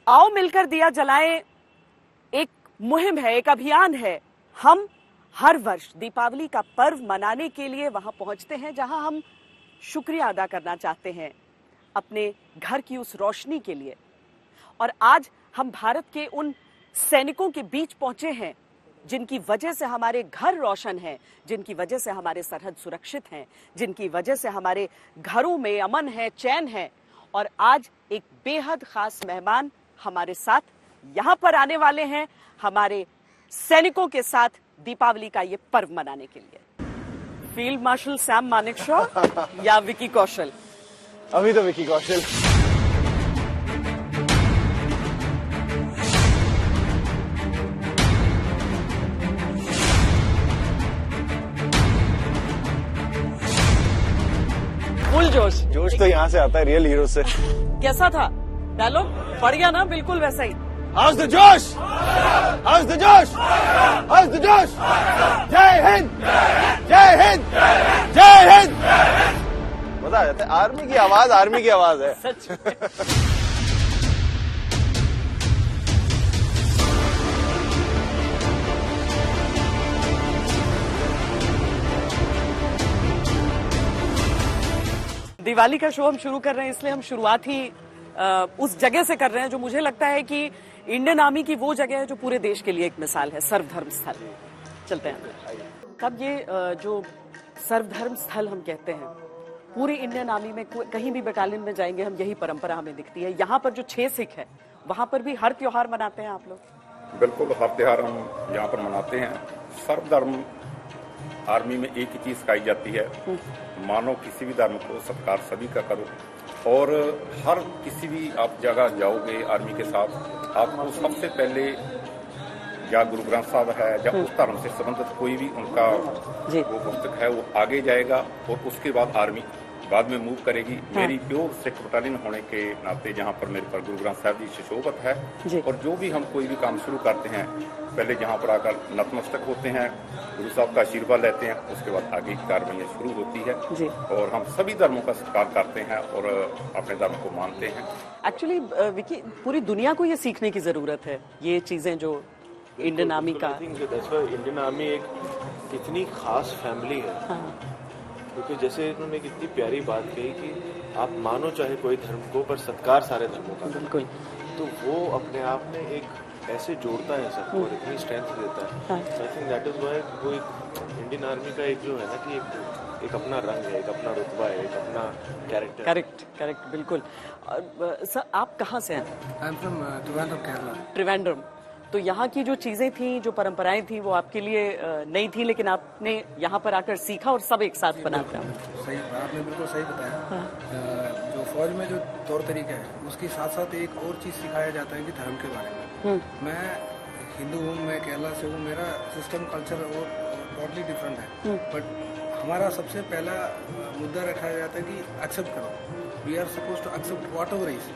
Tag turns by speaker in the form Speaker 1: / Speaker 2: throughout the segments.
Speaker 1: आओ मिलकर दिया जलाएं एक मुहिम है, एक अभियान है। हम हर वर्ष दीपावली का पर्व मनाने के लिए वहां पहुंचते हैं जहां हम शुक्रिया अदा करना चाहते हैं अपने घर की उस रोशनी के लिए। और आज हम भारत के उन सैनिकों के बीच पहुंचे हैं जिनकी वजह से हमारे घर रोशन हैं, जिनकी वजह से हमारे सरहद सुरक्षित हैं, जिनकी वजह से हमारे घरों में अमन है, चैन है। और आज एक बेहद खास मेहमान हमारे साथ यहां पर आने वाले हैं, हमारे सैनिकों के साथ दीपावली का ये पर्व मनाने के लिए। फील्ड मार्शल सैम मानेकशॉ या विकी कौशल?
Speaker 2: अभी तो विकी कौशल।
Speaker 1: फुल जोश।
Speaker 2: जोश तो यहाँ से आता है रियल हीरो से।
Speaker 1: कैसा था डायलॉग? पड़ गया ना बिल्कुल वैसा ही।
Speaker 2: How's the जोश? How's the जोश? How's the जोश? जय हिंद, जय हिंद, जय हिंद। मजा आ जाता है। आर्मी की आवाज है।
Speaker 1: सच में। दिवाली का शो हम शुरू कर रहे हैं, इसलिए हम शुरुआत ही उस जगह से कर रहे हैं जो मुझे लगता है कि इंडियन आर्मी की वो जगह है जो पूरे देश के लिए एक मिसाल है, सर्वधर्म स्थल। चलते हैं। तब ये जो सर्वधर्म स्थल हम कहते हैं, पूरी इंडियन आर्मी में कहीं भी बटालियन में जाएंगे हम यही परंपरा हमें दिखती है। यहाँ पर जो 6 सिख है वहां पर भी हर त्योहार मनाते हैं आप लोग?
Speaker 3: बिल्कुल, हर त्योहार हम यहाँ पर मनाते हैं। सर्वधर्म आर्मी में एक ही चीज सिखाई जाती है, मानो किसी भी धर्म को, सत्कार सभी का करो। और हर किसी भी आप जगह जाओगे आर्मी के साथ, आपको सबसे पहले या गुरु ग्रंथ साहब है या उस धर्म से संबंधित कोई भी उनका वो पुस्तक है वो आगे जाएगा और उसके बाद आर्मी बाद में मूव करेगी। मेरी प्योर सिख बटालियन होने के नाते जहाँ पर मेरे पर गुरु ग्रंथ साहब जी सुशोभित है। और जो भी हम कोई भी काम शुरू करते हैं पहले जहाँ पर आकर नतमस्तक होते हैं, गुरु साहब का आशीर्वाद लेते हैं, उसके बाद आगे की कार्रवाई शुरू होती है। और हम सभी धर्मों का सत्कार करते हैं और अपने धर्म को मानते हैं।
Speaker 1: एक्चुअली विकी, पूरी दुनिया को ये सीखने की जरूरत है, ये चीजें जो इंडियन आर्मी का।
Speaker 4: इंडियन आर्मी एक इतनी खास फैमिली है क्योंकि जैसे इन्होंने एक इतनी प्यारी बात कही कि आप मानो चाहे कोई धर्म को, पर सत्कार सारे धर्मों का।
Speaker 1: बिल्कुल।
Speaker 4: तो वो अपने आप में एक ऐसे जोड़ता है सबको और इतनी स्ट्रेंथ देता है। I think that is why वो एक इंडियन आर्मी का एक जो है ना कि एक अपना रंग है, एक अपना रुतबा है, एक अपना कैरेक्टर।
Speaker 1: करेक्ट बिल्कुल। सर आप कहाँ से हैं?
Speaker 5: I am from Trivandrum, Kerala.
Speaker 1: Trivandrum. तो यहाँ की जो चीजें थी, जो परंपराएं थी, वो आपके लिए नई थी, लेकिन आपने यहाँ पर आकर सीखा और सब एक साथ बनाते हैं।
Speaker 5: सही, आपने बिल्कुल सही बताया। जो फौज में जो तौर तरीका है उसके साथ साथ एक और चीज सिखाया जाता है कि धर्म के बारे में। मैं हिंदू हूँ, मैं केरला से हूँ, मेरा सिस्टम कल्चर और टोटली डिफरेंट है। बट हमारा सबसे पहला मुद्दा रखा जाता है कि एक्सेप्ट करो। We are suppose to accept whatever is.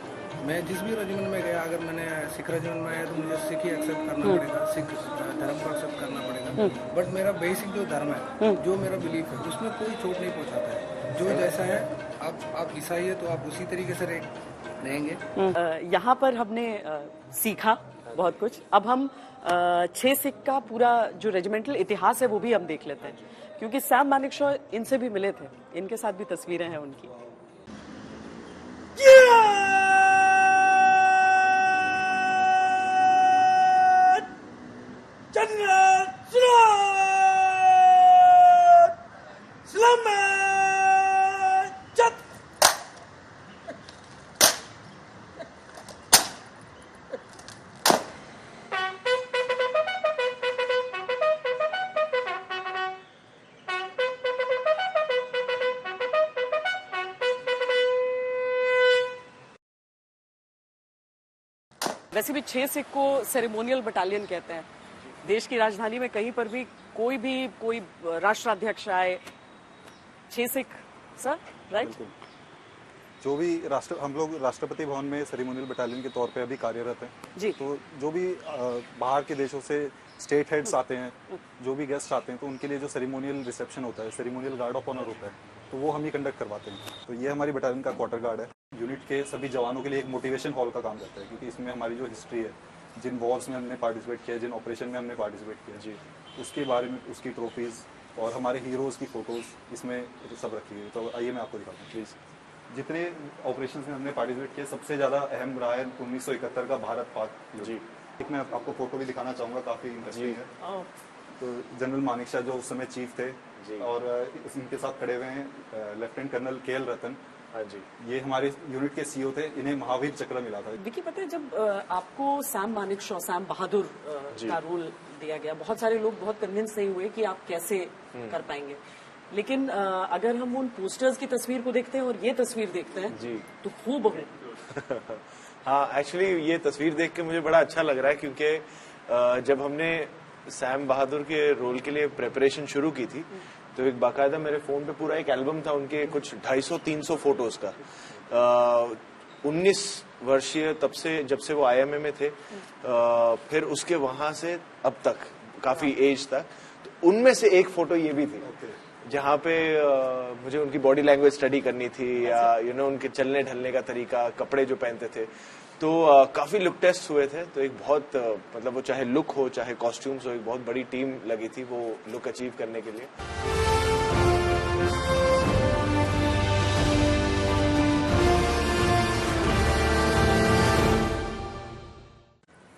Speaker 5: मैं जिस भी रेजिमेंट में गया, अगर मैंने सिख रेजिमेंट में आया तो मुझे सिख ही एक्सेप्ट करना पड़ेगा, सिख धर्म को एक्सेप्ट करना पड़ेगा। बट मेरा बेसिक जो धर्म है, जो मेरा बिलीफ है, उसमें कोई चोट नहीं पहुंचाता है। जो जैसा है, आप ईसाई है तो आप उसी तरीके से रहेंगे।
Speaker 1: यहाँ पर हमने सीखा बहुत कुछ। अब हम 6 सिख का पूरा जो रेजिमेंटल इतिहास है वो भी हम देख लेते हैं, क्योंकि सैम मानेकशॉ इनसे भी मिले थे, इनके साथ भी तस्वीरें हैं उनकी। वैसे भी 6 सिख को सेरेमोनियल बटालियन कहते हैं। देश की राजधानी में कहीं पर भी कोई राष्ट्राध्यक्ष आए, 6 सिख सर, राइट?
Speaker 6: जो भी हम लोग राष्ट्रपति भवन में सेरेमोनियल बटालियन के तौर पे अभी कार्यरत हैं जी। तो जो भी बाहर के देशों से स्टेट हेड्स आते हैं, जो भी गेस्ट आते हैं, तो उनके लिए जो सेरेमोनियल रिसेप्शन होता है, सेरेमोनियल गार्ड ऑफ ऑनर होता है, तो वो हम ही कंडक्ट करवाते हैं। तो ये हमारी बटालियन का क्वार्टर गार्ड है। यूनिट के सभी जवानों के लिए एक मोटिवेशन कॉल का काम करता है, क्योंकि इसमें हमारी जो हिस्ट्री है, जिन वॉर्स में हमने पार्टिसिपेट किया, जिन ऑपरेशन में हमने पार्टिसिपेट किया जी, उसके बारे में, उसकी ट्रॉफीज और हमारे हीरोज़ की फ़ोटोज़ इसमें सब रखी हुई। तो आइए मैं आपको दिखाता हूँ प्लीज़। जितने ऑपरेशन में हमने पार्टिसिपेट किया, सबसे ज़्यादा अहम रहा है 1971 का भारत पाक जी। एक मैं आपको फोटो भी दिखाना चाहूँगा, काफ़ी इंटरेस्टिंग है। तो जनरल मानेकशॉ जो उस समय चीफ थे और इनके साथ खड़े हुए हैं लेफ्टिनेंट कर्नल के.एल. रतन। हाँ जी, ये हमारे यूनिट के सीईओ थे, इन्हें महावीर चक्र मिला था।
Speaker 1: विकी, पता है जब आपको सैम मानेकशॉ, सैम बहादुर का रोल दिया गया, बहुत सारे लोग बहुत कन्विंस नहीं हुए कि आप कैसे कर पाएंगे, लेकिन अगर हम उन पोस्टर्स की तस्वीर को देखते हैं और ये तस्वीर देखते हैं जी, तो खूब
Speaker 4: हाँ, एक्चुअली ये तस्वीर देख के मुझे बड़ा अच्छा लग रहा है, क्योंकि जब हमने सैम बहादुर के रोल के लिए प्रिपरेशन शुरू की थी, तो एक बाकायदा मेरे फोन पे पूरा एक एल्बम था उनके कुछ 250-300 फोटोज का। 19 वर्षीय तब से, जब से वो IMA में थे, फिर उसके वहां से अब तक काफी एज तक, तो उनमें से एक फोटो ये भी थी जहाँ पे मुझे उनकी बॉडी लैंग्वेज स्टडी करनी थी, या उनके चलने ढलने का तरीका, कपड़े जो पहनते थे, तो काफी लुक टेस्ट हुए थे। तो एक बहुत मतलब वो चाहे लुक हो चाहे कॉस्ट्यूम्स हो, एक बहुत बड़ी टीम लगी थी वो लुक अचीव करने के लिए।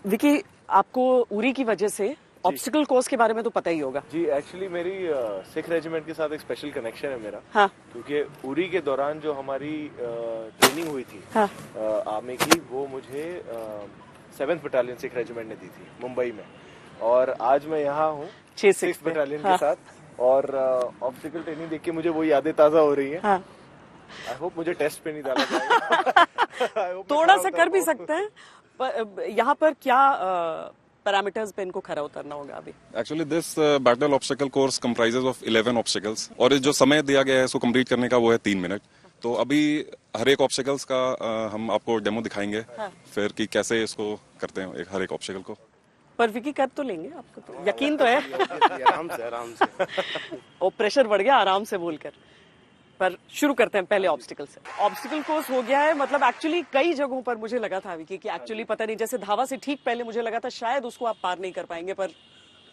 Speaker 1: विकी, आपको उरी की वजह से ऑब्स्टिकल कोर्स के बारे में तो पता ही होगा
Speaker 4: जी। एक्चुअली मेरी सिख रेजिमेंट के साथ एक स्पेशल कनेक्शन है मेरा।
Speaker 1: हाँ।
Speaker 4: क्योंकि उरी के दौरान जो हमारी ट्रेनिंग हुई थी आर्मी की, वो मुझे 7th बटालियन सिख रेजिमेंट ने दी थी मुंबई में, और आज मैं यहाँ हूँ 6th बटालियन के साथ, और ऑब्स्टिकल ट्रेनिंग देख के मुझे वो यादें ताजा हो रही है। आई होप मुझे टेस्ट पे नहीं डाला जाएगा।
Speaker 1: थोड़ा सा कर भी सकते हैं, यहाँ पर क्या पैरामीटर्स पे इनको खरा उतरना होगा अभी?
Speaker 7: Actually this battle obstacle course comprises of 11 obstacles, और जो समय दिया गया है इसको कंप्लीट करने का वो है 3 मिनट। तो अभी हर एक ऑब्स्टिकल्स का हम आपको डेमो दिखाएंगे, फिर कि कैसे इसको करते हैं हर एक ऑब्स्टिकल को।
Speaker 1: पर विकी कर तो लेंगे, आपको तो यकीन तो है?
Speaker 4: आराम से
Speaker 1: और प्रेशर बढ़ गया आराम से बोलकर। पर शुरू करते हैं पहले ऑब्स्टिकल से। ऑब्स्टिकल कोर्स हो गया है, मतलब एक्चुअली कई जगहों पर मुझे लगा था विकी कि एक्चुअली पता नहीं, जैसे धावा से ठीक पहले मुझे लगा था शायद उसको आप पार नहीं कर पाएंगे, पर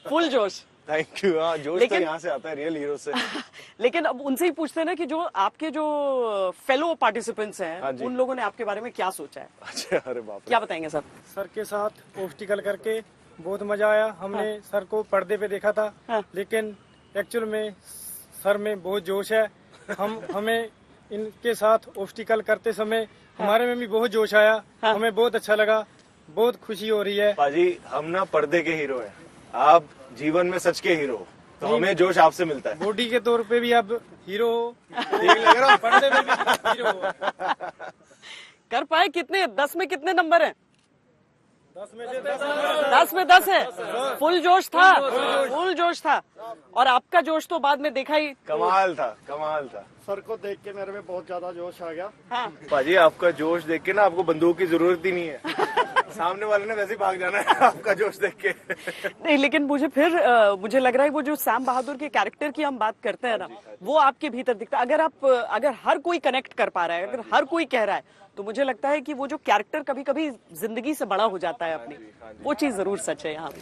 Speaker 1: फुल जोश।
Speaker 4: Thank you. हाँ, जोश तो यहाँ से आता है रियल हीरो से।
Speaker 1: लेकिन अब उनसे ही पूछते हैं ना कि जो आपके जो फेलो पार्टिसिपेंट्स हैं, उन लोगों ने आपके बारे में क्या सोचा है?
Speaker 4: अच्छा, अरे बाप रे,
Speaker 1: क्या बताएंगे सर?
Speaker 8: सर के साथ ऑब्स्टिकल करके बहुत मजा आया। हमने सर को पर्दे पे देखा था, लेकिन एक्चुअल में सर में बहुत जोश है। हमें इनके साथ ऑब्स्टिकल करते समय हमारे में भी बहुत जोश आया। हमें बहुत अच्छा लगा, बहुत खुशी हो रही है।
Speaker 4: पाजी, हम ना पर्दे के हीरो हैं, आप जीवन में सच के हीरो, तो हमें जोश आपसे मिलता है।
Speaker 8: बॉडी के तौर पे भी आप हीरो हो, लग रहा पर्दे में भी हीरो हो।
Speaker 1: कर पाए कितने? 10 में कितने नंबर हैं?
Speaker 8: 10 में से
Speaker 1: 10 में 10 है। फुल जोश था, फुल जोश था। और आपका जोश तो बाद में देखा ही,
Speaker 4: कमाल था, कमाल था।
Speaker 8: सर को देख के मेरे में बहुत ज्यादा जोश आ गया।
Speaker 1: हाँ।
Speaker 4: पाजी, आपका जोश देख के ना आपको बंदूक की जरूरत ही नहीं है। सामने वाले ने वैसे ही भाग जाना है आपका जोश देख के।
Speaker 1: नहीं, लेकिन मुझे फिर मुझे लग रहा है वो जो सैम बहादुर के कैरेक्टर की हम बात करते हैं ना, वो आपके भीतर दिखता है। अगर हर कोई कनेक्ट कर पा रहा है, अगर हर कोई कह रहा है, तो मुझे लगता है कि वो जो कैरेक्टर कभी कभी जिंदगी से बड़ा हो जाता है अपनी, वो चीज जरूर सच है यहाँ पे।